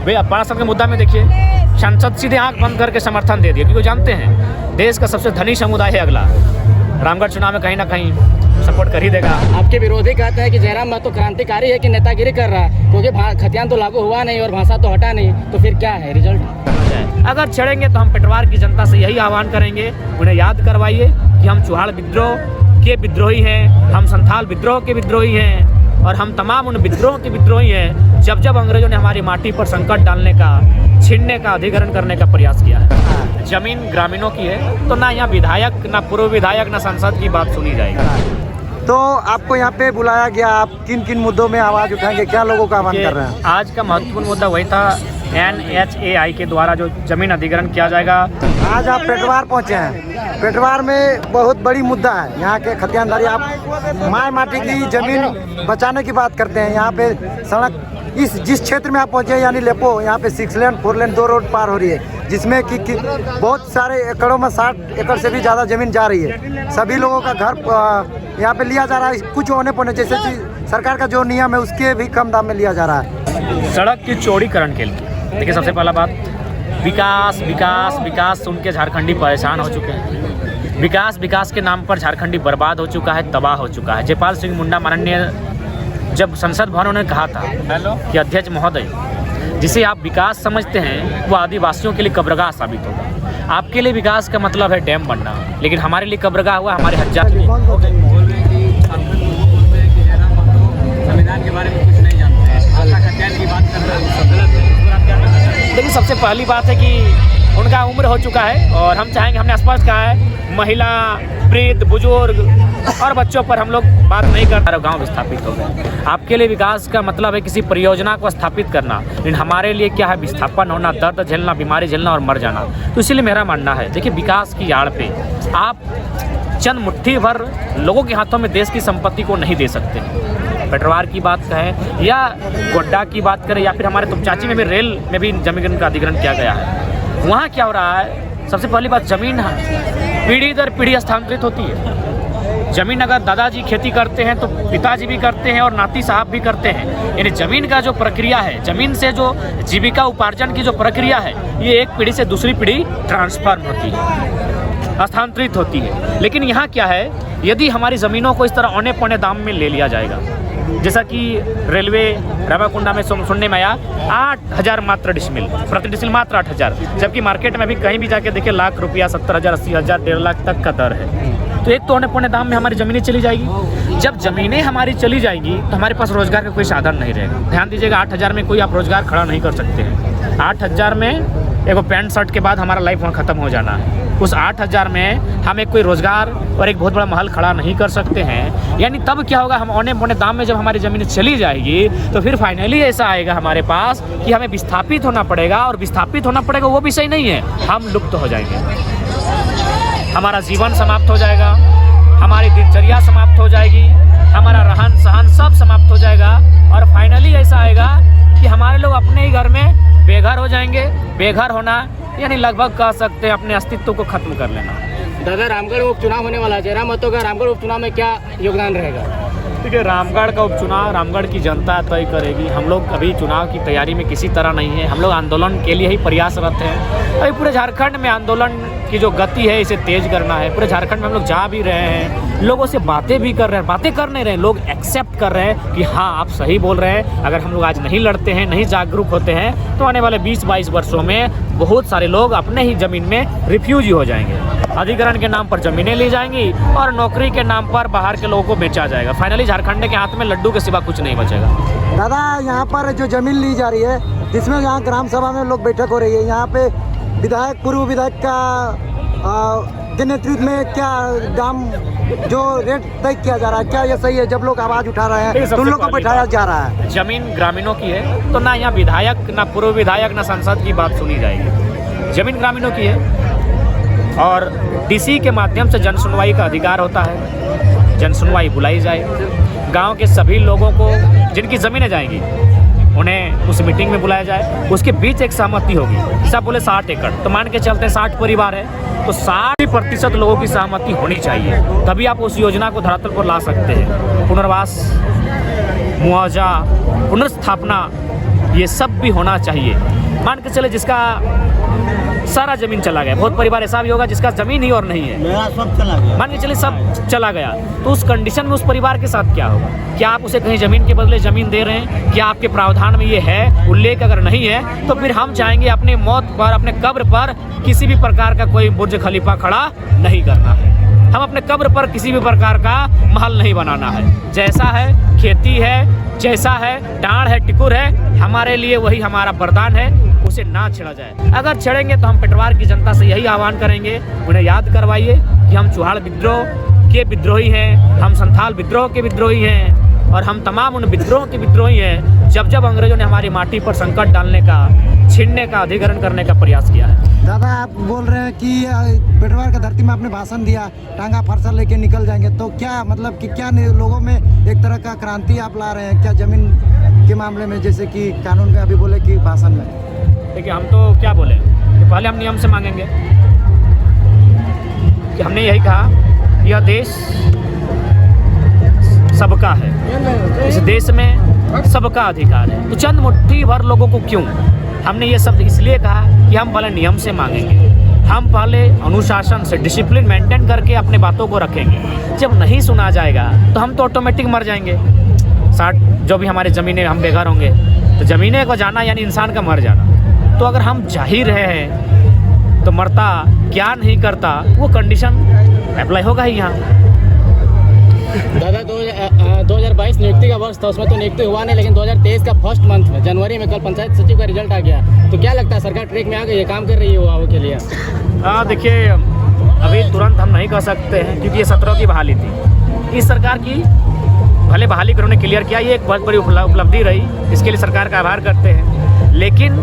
भैया 5 साल के मुद्दा में देखिए सांसद सीधे आंख बंद करके समर्थन दे दिया, क्योंकि जानते हैं देश का सबसे धनी समुदाय है अगला, रामगढ़ चुनाव में कहीं ना कहीं सपोर्ट कर ही देगा। आपके विरोधी कहते हैं कि जयराम महतो क्रांतिकारी है कि नेतागिरी कर रहा है, क्योंकि खतियान तो लागू हुआ नहीं और भाषा तो हटा नहीं, तो फिर क्या है रिजल्ट? अगर छेड़ेंगे तो हम पेटवार की जनता से यही आह्वान करेंगे, उन्हें याद करवाइए कि हम चुहाड़ विद्रोह के विद्रोही हैं, हम संथाल विद्रोह के विद्रोही हैं और हम तमाम उन विद्रोह के विद्रोही हैं जब जब अंग्रेजों ने हमारी माटी पर संकट डालने का, छीनने का, अधिग्रहण करने का प्रयास किया है। जमीन ग्रामीणों की है तो ना यहाँ विधायक, ना पूर्व विधायक, ना सांसद की बात सुनी जाएगी। तो आपको यहाँ पे बुलाया गया, आप किन किन मुद्दों में आवाज़ उठाएंगे, क्या लोगों का आह्वान कर रहे हैं? आज का महत्वपूर्ण मुद्दा वही था, NHAI के द्वारा जो जमीन अधिग्रहण किया जाएगा। आज आप पेटवार पहुँचे हैं, पेटवार में बहुत बड़ी मुद्दा है यहाँ के खतियानदारी। आप माय माटी की जमीन बचाने की बात करते हैं, यहाँ पे सड़क जिस क्षेत्र में आप पहुँचे यानी लेपो, यहाँ पे 6 लेन 4 लेन 2 रोड पार हो रही है, जिसमें कि बहुत सारे एकड़ों में 60 एकड़ से भी ज़्यादा ज़मीन जा रही है। सभी लोगों का घर यहाँ पे लिया जा रहा है, कुछ होने पौने जैसे कि सरकार का जो नियम है उसके भी कम दाम में लिया जा रहा है। सड़क की चौड़ीकरण के लिए देखिए, सबसे पहला बात विकास विकास विकास सुन के झारखंडी परेशान हो चुके हैं। विकास विकास के नाम पर झारखंडी बर्बाद हो चुका है, तबाह हो चुका है। जयपाल सिंह मुंडा माननीय जब संसद भवन उन्होंने कहा था कि अध्यक्ष महोदय, जिसे आप विकास समझते हैं वो आदिवासियों के लिए कब्रगाह साबित होगा। आपके लिए विकास का मतलब है डैम बनना, लेकिन हमारे लिए कब्रगाह हुआ हमारे हजार। संविधान के बारे में कुछ नहीं जानते हैं, खतियान की बात कर रहे हैं। लेकिन सबसे पहली बात है कि उनका उम्र हो चुका है और हम चाहेंगे, हमने स्पष्ट कहा है, महिला, वृद्ध, बुजुर्ग और बच्चों पर हम लोग बात नहीं करते। गांव विस्थापित हो गए। आपके लिए विकास का मतलब है किसी परियोजना को स्थापित करना, लेकिन हमारे लिए क्या है, विस्थापन होना, दर्द झेलना, बीमारी झेलना और मर जाना। तो इसीलिए मेरा मानना है, देखिए विकास की आड़ पे आप चंद मुट्ठी भर लोगों के हाथों में देश की संपत्ति को नहीं दे सकते। पेटवार की बात कहें या गोड्डा की बात करें या फिर हमारे तुमचाची में भी रेल में भी जमीन का अधिग्रहण किया गया है। वहाँ क्या हो रहा है, सबसे पहली बात, जमीन पीढ़ी दर पीढ़ी हस्तांतरित होती है। जमीन अगर दादाजी खेती करते हैं तो पिताजी भी करते हैं और नाती साहब भी करते हैं। यानी जमीन का जो प्रक्रिया है, जमीन से जो जीविका उपार्जन की जो प्रक्रिया है, ये एक पीढ़ी से दूसरी पीढ़ी ट्रांसफर होती है, हस्तांतरित होती है। लेकिन यहाँ क्या है, यदि हमारी ज़मीनों को इस तरह औने पौने दाम में ले लिया जाएगा, जैसा कि रेलवे रामाकुंडा में सुनने में आया 8,000 मात्र डिसमिल, प्रति डिसमिल मात्र 8,000, जबकि मार्केट में भी कहीं भी जाके देखिए लाख रुपया, 70,000, 80,000, 1.5 लाख तक का दर है। तो एक तो औने पौने दाम में हमारी ज़मीनें चली जाएगी। जब ज़मीनें हमारी चली जाएगी तो हमारे पास रोज़गार का कोई साधन नहीं रहेगा। ध्यान दीजिएगा, 8,000 में कोई आप रोज़गार खड़ा नहीं कर सकते हैं। 8,000 में एगो पैंट शर्ट के बाद हमारा लाइफ वहाँ ख़त्म हो जाना है। उस 8,000 में हम एक कोई रोज़गार और एक बहुत बड़ा महल खड़ा नहीं कर सकते हैं। यानी तब क्या होगा, हम औने पौने दाम में जब हमारी ज़मीन चली जाएगी तो फिर फाइनली ऐसा आएगा हमारे पास कि हमें विस्थापित होना पड़ेगा, और विस्थापित होना पड़ेगा वो विषय नहीं है, हम लुप्त हो जाएंगे, हमारा जीवन समाप्त हो जाएगा, हमारी दिनचर्या समाप्त हो जाएगी, हमारा रहन सहन सब समाप्त हो जाएगा, और फाइनली ऐसा आएगा कि हमारे लोग अपने ही घर में बेघर हो जाएंगे। बेघर होना यानी लगभग कह सकते हैं अपने अस्तित्व को खत्म कर लेना। दादा, रामगढ़ उपचुनाव होने वाला है, जयराम महतो का रामगढ़ उपचुनाव में क्या योगदान रहेगा? देखिए, रामगढ़ का उपचुनाव रामगढ़ की जनता तय करेगी। हम लोग अभी चुनाव की तैयारी में किसी तरह नहीं है, हम लोग आंदोलन के लिए ही प्रयासरत हैं। अभी पूरे झारखंड में आंदोलन की जो गति है इसे तेज करना है। पूरे झारखंड में हम लोग जा भी रहे हैं, लोगों से बातें भी कर रहे हैं, बातें कर नहीं रहे हैं, लोग एक्सेप्ट कर रहे हैं कि हाँ आप सही बोल रहे हैं। अगर हम लोग आज नहीं लड़ते हैं, नहीं जागरूक होते हैं, तो आने वाले 20-22 वर्षों में बहुत सारे लोग अपने ही ज़मीन में रिफ्यूजी हो जाएंगे। अधिग्रहण के नाम पर ज़मीनें ली जाएंगी और नौकरी के नाम पर बाहर के लोगों को बेचा जाएगा। फाइनली झारखंड के हाथ में लड्डू के सिवा कुछ नहीं बचेगा। दादा, यहाँ पर जो ज़मीन ली जा रही है, जिसमें यहाँ ग्राम सभा में लोग बैठक हो रही है, यहाँ पे विधायक, पूर्व विधायक के नेतृत्व में क्या दाम, जो रेट तय किया जा रहा है, क्या ये सही है? जब लोग आवाज़ उठा रहे हैं तो उन लोग को बैठाया जा रहा है। जमीन ग्रामीणों की है तो ना यहाँ विधायक, ना पूर्व विधायक, ना सांसद की बात सुनी जाएगी। जमीन ग्रामीणों की है और डीसी के माध्यम से जन सुनवाई का अधिकार होता है। जन सुनवाई बुलाई जाए, गांव के सभी लोगों को जिनकी ज़मीनें जाएंगी उन्हें उस मीटिंग में बुलाया जाए, उसके बीच एक सहमति होगी। सब बोले 60 एकड़, तो मान के चलते हैं 60 परिवार है तो 60% लोगों की सहमति होनी चाहिए, तभी आप उस योजना को धरातल पर ला सकते हैं। पुनर्वास, मुआवजा, पुनर्स्थापना ये सब भी होना चाहिए। मान के चले जिसका सारा ज़मीन चला गया, बहुत परिवार ऐसा भी होगा जिसका ज़मीन ही और नहीं है, मेरा सब चला गया, मान के चले सब चला गया, तो उस कंडीशन में उस परिवार के साथ क्या होगा? क्या आप उसे कहीं ज़मीन के बदले ज़मीन दे रहे हैं? क्या आपके प्रावधान में ये है उल्लेख? अगर नहीं है तो फिर हम चाहेंगे अपने मौत पर, अपने कब्र पर किसी भी प्रकार का कोई बुर्ज खलीफा खड़ा नहीं करना है। हम अपने कब्र पर किसी भी प्रकार का महल नहीं बनाना है। जैसा है खेती है, जैसा है डांड है, टिकुर है, हमारे लिए वही हमारा वरदान है, उसे ना छेड़ा जाए। अगर छेड़ेंगे तो हम पेटवार की जनता से यही आह्वान करेंगे, उन्हें याद करवाइए कि हम चुहाड़ विद्रोह के विद्रोही हैं, हम संथाल विद्रोह के विद्रोही हैं, और हम तमाम उन विद्रोह के विद्रोही हैं जब जब अंग्रेजों ने हमारी माटी पर संकट डालने का, छीनने का, अधिग्रहण करने का प्रयास किया है। दादा आप बोल रहे हैं कि पेटवार का धरती में आपने भाषण दिया, टांगा फरसा लेके निकल जाएंगे, तो क्या मतलब कि क्या लोगों में एक तरह का क्रांति आप ला रहे हैं क्या ज़मीन के मामले में, जैसे कि कानून में अभी बोले कि भाषण में? देखिए हम तो क्या बोले कि पहले हम नियम से मांगेंगे कि हमने यही कहा यह देश सबका है, इस देश में सबका अधिकार है, तो चंद मुट्ठी भर लोगों को क्यों? हमने ये शब्द इसलिए कहा कि हम पहले नियम से मांगेंगे, हम पहले अनुशासन से, डिसिप्लिन मेंटेन करके अपने बातों को रखेंगे। जब नहीं सुना जाएगा तो हम तो ऑटोमेटिक मर जाएंगे। 60 जो भी हमारे ज़मीनें, हम बेघर होंगे, तो ज़मीनें को जाना यानी इंसान का मर जाना। तो अगर हम जा ही रहे हैं तो मरता क्या नहीं करता, वो कंडीशन अप्लाई होगा ही यहाँ। दादा 2022 नियुक्ति का वर्ष था, उसमें तो नियुक्ति हुआ नहीं, लेकिन 2023 का फर्स्ट मंथ में जनवरी में कल पंचायत सचिव का रिजल्ट आ गया, तो क्या लगता है सरकार ट्रैक में आ गई है, काम कर रही है युवाओं के लिए? देखिए अभी तुरंत हम नहीं कह सकते हैं क्योंकि ये 17 की बहाली थी। इस सरकार की भले बहाली पर उन्होंने क्लियर किया, ये एक बहुत बड़ी उपलब्धि रही, इसके लिए सरकार का आभार करते हैं। लेकिन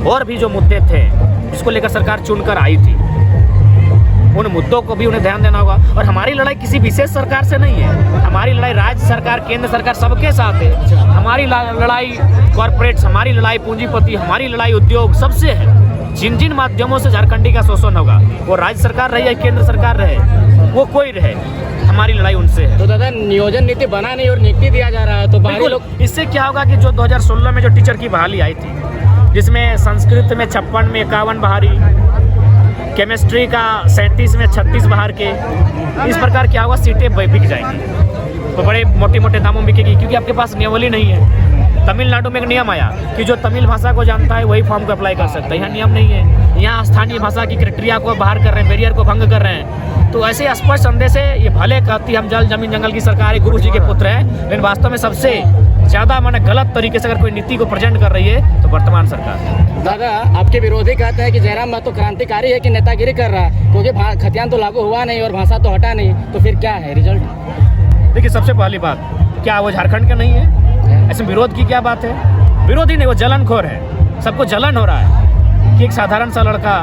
और भी जो मुद्दे थे जिसको लेकर सरकार चुनकर आई थी, उन मुद्दों को भी उन्हें ध्यान देना होगा। और हमारी लड़ाई किसी विशेष सरकार से नहीं है, हमारी लड़ाई राज्य सरकार, केंद्र सरकार सबके साथ है। हमारी लड़ाई कॉरपोरेट्स, हमारी लड़ाई पूंजीपति, हमारी लड़ाई उद्योग सबसे है। जिन जिन माध्यमों से झारखंडी का शोषण होगा, वो राज्य सरकार रहे या केंद्र सरकार रहे, वो कोई रहे, हमारी लड़ाई उनसे है। तो दादा नियोजन नीति बना नहीं और नियुक्ति दिया जा रहा है, तो बाहरी लोग, इससे क्या होगा कि जो 2016 में जो टीचर की बहाली आई थी, जिसमें संस्कृत में 56 में 51 बहारी, केमिस्ट्री का 37 में 36 बाहर के, इस प्रकार क्या होगा, सीटें बिक जाएंगी, तो बड़े मोटे मोटे दामों में बिकेगी, क्योंकि आपके पास नियमावली नहीं है। तमिलनाडु में एक नियम आया कि जो तमिल भाषा को जानता है वही फॉर्म को अप्लाई कर सकता है, यहाँ नियम नहीं है। यहाँ स्थानीय भाषा की क्राइटेरिया को बाहर कर रहे हैं, बैरियर को भंग कर रहे हैं। तो ऐसे स्पष्ट संदेश है, ये भले कहती हम जल जमीन जंगल की सरकार है, गुरु जी के पुत्र हैं, लेकिन वास्तव में सबसे ज़्यादा मैंने गलत तरीके से अगर कोई नीति को प्रेजेंट कर रही है तो वर्तमान सरकार है। दादा आपके विरोधी कहते हैं कि जयराम महतो क्रांतिकारी है कि नेतागिरी कर रहा है, क्योंकि खतियान तो लागू हुआ नहीं और भाषा तो हटा नहीं, तो फिर क्या है रिजल्ट? देखिए सबसे पहली बात, क्या वो झारखंड के नहीं है? ऐसे विरोध की क्या बात है? विरोधी नहीं, वो जलनखोर है। सबको जलन हो रहा है कि एक साधारण सा लड़का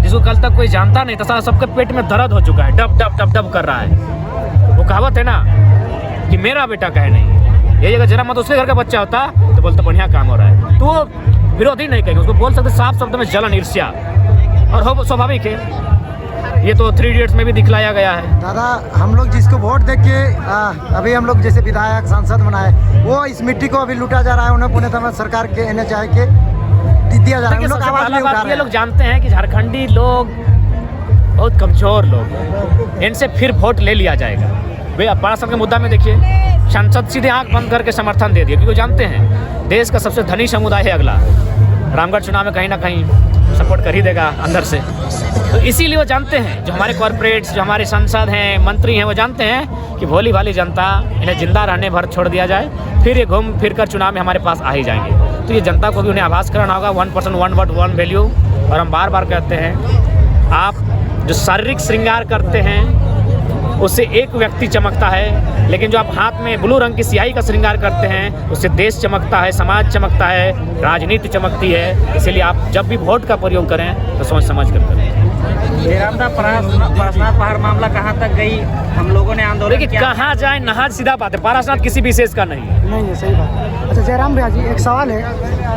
जिसको कल तक कोई जानता नहीं था, सबके पेट में दर्द हो चुका है, डब डब डब डब कर रहा है। वो कहावत है ना कि मेरा बेटा कहे नहीं, यही अगर जरा मत उसके घर का बच्चा होता तो बोलता बढ़िया काम हो रहा है। तो वो विरोधी नहीं कहेंगे, उसको बोल सकते साफ शब्द में जलन, ईर्ष्या, और हो स्वाभाविक है। ये तो 3 इडियट्स में भी दिखलाया गया है। दादा हम लोग जिसको वोट दे के अभी हम लोग जैसे विधायक सांसद बनाए, वो इस मिट्टी को अभी लूटा जा रहा है, उन्हें पुणे सरकार के NHI के दिया जा रहा है। लोग आवाज नहीं उठा रहे हैं। ये लोग जानते हैं कि झारखंडी लोग बहुत कमजोर लोग हैं, इनसे फिर वोट ले लिया जाएगा। वे अपराध के मुद्दा में देखिए, सांसद सीधे आंख बंद करके समर्थन दे दिया, क्योंकि जानते हैं देश का सबसे धनी समुदाय है अगला, रामगढ़ चुनाव में कहीं ना कहीं सपोर्ट कर ही देगा अंदर से। तो इसीलिए वो जानते हैं, जो हमारे कॉरपोरेट्स, जो हमारे सांसद हैं, मंत्री हैं, वो जानते हैं कि भोली भाली जनता इन्हें जिंदा रहने भर छोड़ दिया जाए, फिर ये घूम फिर कर चुनाव में हमारे पास आ ही जाएंगे। तो ये जनता को भी उन्हें आभास कराना होगा, 1% 1 वोट 1 वैल्यू। और हम बार बार कहते हैं, आप जो शारीरिक श्रृंगार करते हैं उससे एक व्यक्ति चमकता है, लेकिन जो आप हाथ में ब्लू रंग की स्याही का श्रृंगार करते हैं उससे देश चमकता है, समाज चमकता है, राजनीति चमकती है। इसीलिए आप जब भी वोट का प्रयोग करें तो सोच समझ कर करें। पारसनाथ पहाड़ मामला कहाँ तक गई? हम लोगों ने आंदोलन देखिए कहाँ जाए नहा सीधा बात है, पारसनाथ किसी विशेष का नहीं है। नहीं है, सही बात है। अच्छा जयराम भैया जी, एक सवाल है,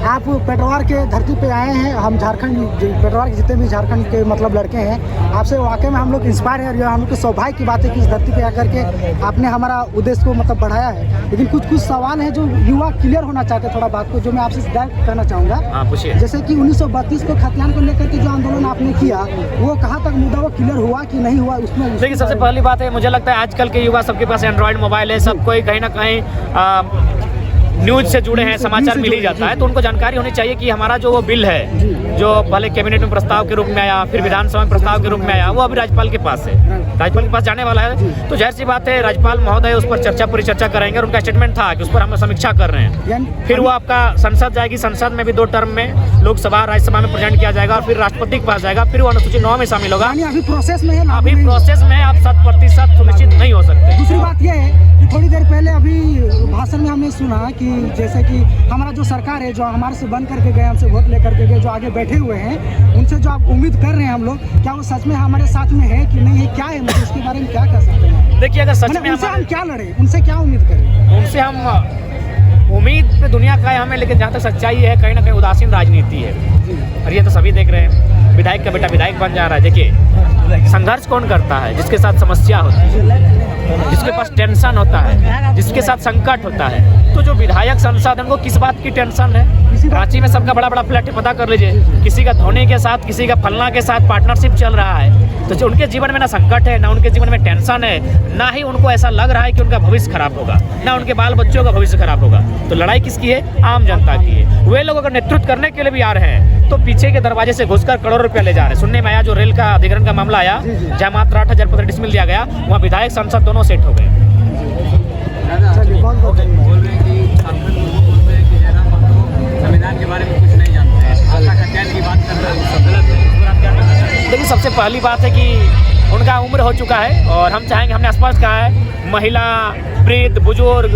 आप पेटवार के धरती पे आए हैं, हम झारखंड पेटवार के जितने भी झारखंड के मतलब लड़के हैं, आपसे वाकई में हम लोग इंस्पायर है और यह हम लोग की सौभाग्य की बात है कि इस धरती पे आकर के आपने हमारा उद्देश्य को मतलब बढ़ाया है। लेकिन कुछ सवाल है जो युवा क्लियर होना चाहते हैं थोड़ा बात को, जो मैं आपसे डायरेक्ट करना चाहूँगा। हाँ पूछिए। जैसे कि 1932 को खतियान को लेकर के जो आंदोलन आपने किया, वो कहाँ तक मुद्दा वो क्लियर हुआ कि नहीं हुआ उसमें? देखिए सबसे पहली बात है, मुझे लगता है आजकल के युवा सबके पास एंड्रॉइड मोबाइल है, सब कोई कहीं ना कहीं न्यूज से जुड़े हैं, समाचार मिल ही जाता है, तो उनको जानकारी होनी चाहिए कि हमारा जो वो बिल है जो पहले कैबिनेट में प्रस्ताव के रूप में आया, फिर विधानसभा में प्रस्ताव के रूप में आया, वो अभी राज्यपाल के पास है, राज्यपाल के पास जाने वाला है। तो जाहिर सी बात है राज्यपाल महोदय उस पर पूरी चर्चा करेंगे और उनका स्टेटमेंट था कि उस पर हम समीक्षा कर रहे हैं। फिर वो आपका संसद जाएगी, संसद में भी 2 टर्म में लोकसभा राज्यसभा में प्रेजेंट किया जाएगा और फिर राष्ट्रपति के पास जाएगा, फिर वो अनुसूची 9 में शामिल होगा। अभी प्रोसेस में है, अभी प्रोसेस में आप 100% सुनिश्चित नहीं हो सकते। दूसरी बात यह है कि थोड़ी देर पहले अभी भाषण में हमने सुना कि जैसे कि हमारा जो सरकार है, जो हमारे से बन करके गए, हमसे वोट लेकर के गए, जो आगे बैठे हुए हैं, उनसे जो आप उम्मीद कर रहे हैं हम लोग, क्या वो सच में हमारे साथ में है कि नहीं है, क्या है, मतलब इसके बारे में क्या कह सकते हैं? देखिए अगर सच में उनसे हम क्या लड़े, उनसे क्या उम्मीद करें? उनसे हम उम्मीद पे दुनिया का है हमें, लेकिन जहाँ तक सच्चाई है कहीं ना कहीं उदासीन राजनीति है और ये तो सभी देख रहे हैं। विधायक का बेटा विधायक बन जा रहा है। देखिए संघर्ष कौन करता है? जिसके साथ समस्या होती है, जिसके पास टेंशन होता है, जिसके साथ संकट होता है। तो जो विधायक सांसद उनको किस बात की टेंशन है? रांची में सबका बड़ा बड़ा फ्लैट है, पता कर लीजिए, किसी का धोनी के साथ, किसी का फलना के साथ पार्टनरशिप चल रहा है। तो जो उनके जीवन में ना संकट है, ना उनके जीवन में टेंशन है, ना ही उनको ऐसा लग रहा है कि उनका भविष्य खराब होगा, ना उनके बाल बच्चों का भविष्य खराब होगा। तो लड़ाई किसकी है? आम जनता की है। वे लोग अगर नेतृत्व करने के लिए भी आ रहे हैं तो पीछे के दरवाजे से घुसकर करोड़ों रुपया ले जा रहे हैं। सुनने में आया जो रेल का अधिग्रहण का मामला आया, जहाँ मात्र 8,000 डिसमिल दिया गया, वहाँ विधायक सांसद दोनों सेट हो गए। संविधान के बारे में कुछ नहीं जानते हैं, खतियान की बात कर रहे हैं, सब गलत है। इस पर आप क्या कहना चाहते हैं? देखिए सबसे पहली बात है कि उनका उम्र हो चुका है और हम चाहेंगे, हमने स्पष्ट कहा है, महिला, वृद्ध, बुजुर्ग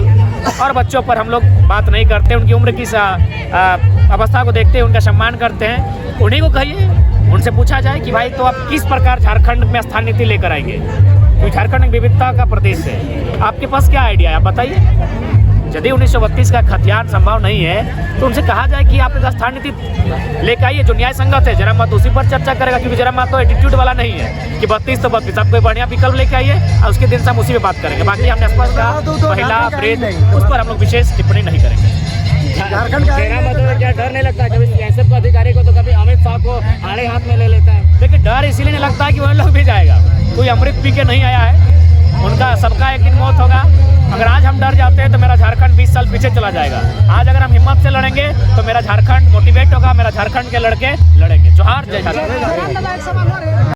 और बच्चों पर हम लोग बात नहीं करते। उनकी उम्र की अवस्था को देखते हैं, उनका सम्मान करते हैं। उन्हीं को कहिए, उनसे पूछा जाए कि भाई तो आप किस प्रकार झारखंड में स्थान नीति लेकर आएंगे, क्योंकि झारखंड एक विविधता का प्रदेश है। आपके पास क्या आइडिया है, आप बताइए। यदि 1932 का खतियान संभव नहीं है तो उनसे कहा जाए कि आप एक स्थान नीति लेकर आइए जो न्याय संगत है। जरा मत उसी पर चर्चा करेगा, क्योंकि जरा मत तो एटीट्यूड वाला नहीं है कि 32 तो 32, आप कोई बढ़िया विकल्प लेके आइए और उसके दिन से हम उसी पे बात करेंगे। बाकी हमने स्पष्ट कहा महिला, वृद्ध, उस पर हम लोग विशेष टिप्पणी नहीं करेंगे। झारखंड का क्या डर नहीं लगता कभी एसएफ अधिकारी को, तो कभी अमित शाह को आड़े हाथ में ले लेता है? देखिए डर इसीलिए नहीं लगता है कि वह लोग भी जाएगा, कोई अमृत पी के नहीं आया है, उनका सबका एक दिन मौत होगा। अगर आज हम डर जाते हैं तो मेरा झारखंड 20 साल पीछे चला जाएगा। आज अगर हम हिम्मत से लड़ेंगे तो मेरा झारखंड मोटिवेट होगा, मेरा झारखंड के लड़के लड़ेंगे। जोहार, जय झारखंड।